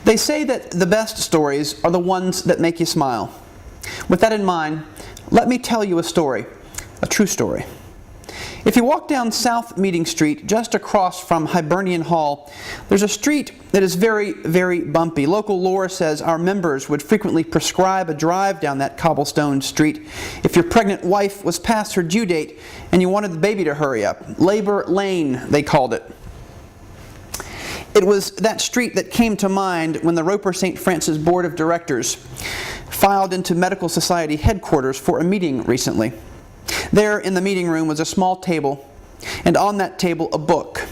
They say that the best stories are the ones that make you smile. With that in mind, let me tell you a story, a true story. If you walk down South Meeting Street, just across from Hibernian Hall, there's a street that is very, very bumpy. Local lore says our members would frequently prescribe a drive down that cobblestone street if your pregnant wife was past her due date and you wanted the baby to hurry up. Labor Lane, they called it. It was that street that came to mind when the Roper St. Francis Board of Directors filed into Medical Society headquarters for a meeting recently. There in the meeting room was a small table, and on that table a book.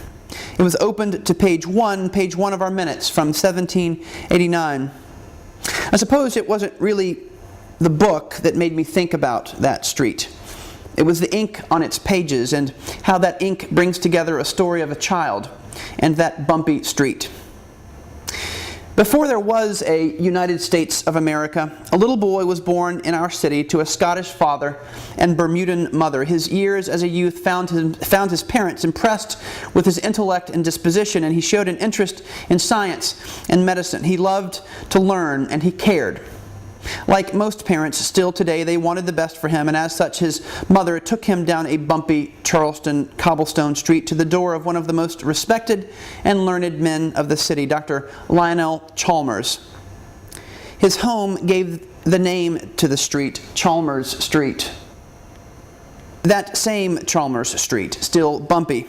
It was opened to page one of our minutes from 1789. I suppose it wasn't really the book that made me think about that street. It was the ink on its pages and how that ink brings together a story of a child and that bumpy street. Before there was a United States of America, a little boy was born in our city to a Scottish father and Bermudan mother. His years as a youth found his parents impressed with his intellect and disposition, and he showed an interest in science and medicine. He loved to learn, and he cared. Like most parents still today, they wanted the best for him, and as such his mother took him down a bumpy Charleston cobblestone street to the door of one of the most respected and learned men of the city, Dr. Lionel Chalmers. His home gave the name to the street, Chalmers Street. That same Chalmers Street, still bumpy,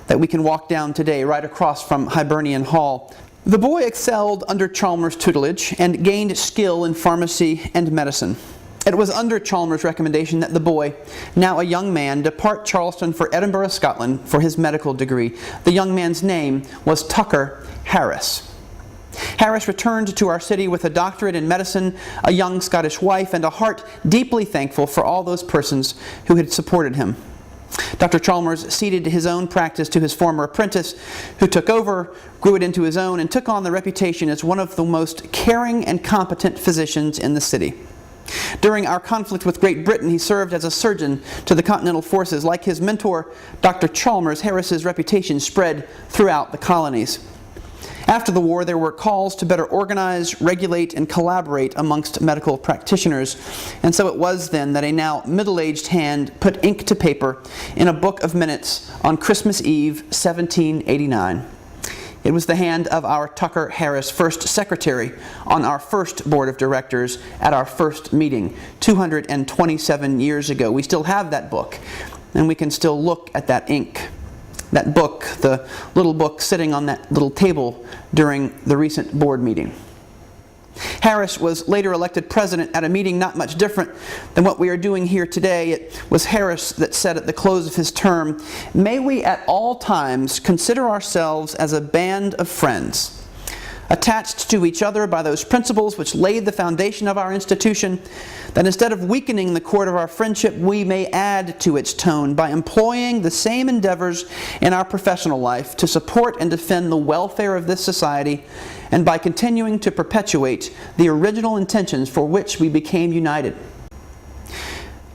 that we can walk down today right across from Hibernian Hall. The boy excelled under Chalmers' tutelage and gained skill in pharmacy and medicine. It was under Chalmers' recommendation that the boy, now a young man, depart Charleston for Edinburgh, Scotland, for his medical degree. The young man's name was Tucker Harris. Harris returned to our city with a doctorate in medicine, a young Scottish wife, and a heart deeply thankful for all those persons who had supported him. Dr. Chalmers ceded his own practice to his former apprentice, who took over, grew it into his own, and took on the reputation as one of the most caring and competent physicians in the city. During our conflict with Great Britain, he served as a surgeon to the Continental Forces. Like his mentor, Dr. Chalmers, Harris's reputation spread throughout the colonies. After the war, there were calls to better organize, regulate, and collaborate amongst medical practitioners, and so it was then that a now middle-aged hand put ink to paper in a book of minutes on Christmas Eve, 1789. It was the hand of our Tucker Harris, first secretary on our first board of directors at our first meeting 227 years ago. We still have that book, and we can still look at that ink. That book, the little book sitting on that little table during the recent board meeting. Harris was later elected president at a meeting not much different than what we are doing here today. It was Harris that said at the close of his term, "May we at all times consider ourselves as a band of friends, attached to each other by those principles which laid the foundation of our institution, that instead of weakening the cord of our friendship, we may add to its tone by employing the same endeavors in our professional life to support and defend the welfare of this society, and by continuing to perpetuate the original intentions for which we became united."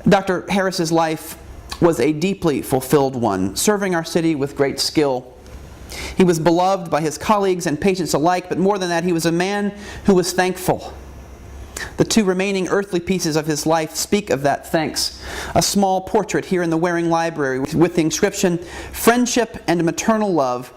Dr. Harris's life was a deeply fulfilled one, serving our city with great skill. He was beloved by his colleagues and patients alike, but more than that, he was a man who was thankful. The two remaining earthly pieces of his life speak of that thanks. A small portrait here in the Waring Library with the inscription, "Friendship and Maternal Love,"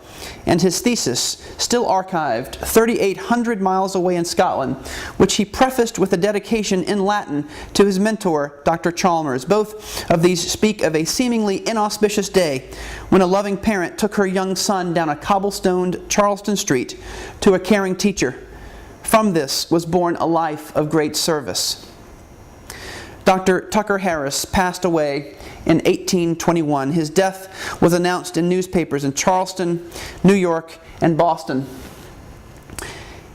and his thesis, still archived 3,800 miles away in Scotland, which he prefaced with a dedication in Latin to his mentor, Dr. Chalmers. Both of these speak of a seemingly inauspicious day when a loving parent took her young son down a cobblestoned Charleston street to a caring teacher. From this was born a life of great service. Dr. Tucker Harris passed away in 1821. His death was announced in newspapers in Charleston, New York, and Boston.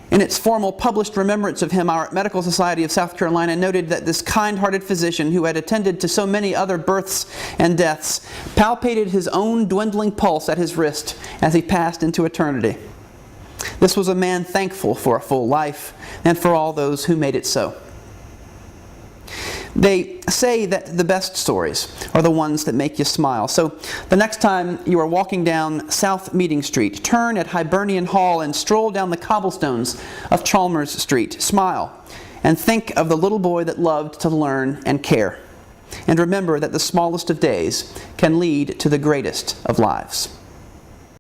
In its formal published remembrance of him, our Medical Society of South Carolina noted that this kind-hearted physician, who had attended to so many other births and deaths, palpated his own dwindling pulse at his wrist as he passed into eternity. This was a man thankful for a full life and for all those who made it so. They say that the best stories are the ones that make you smile. So the next time you are walking down South Meeting Street, turn at Hibernian Hall and stroll down the cobblestones of Chalmers Street. Smile and think of the little boy that loved to learn and care. And remember that the smallest of days can lead to the greatest of lives.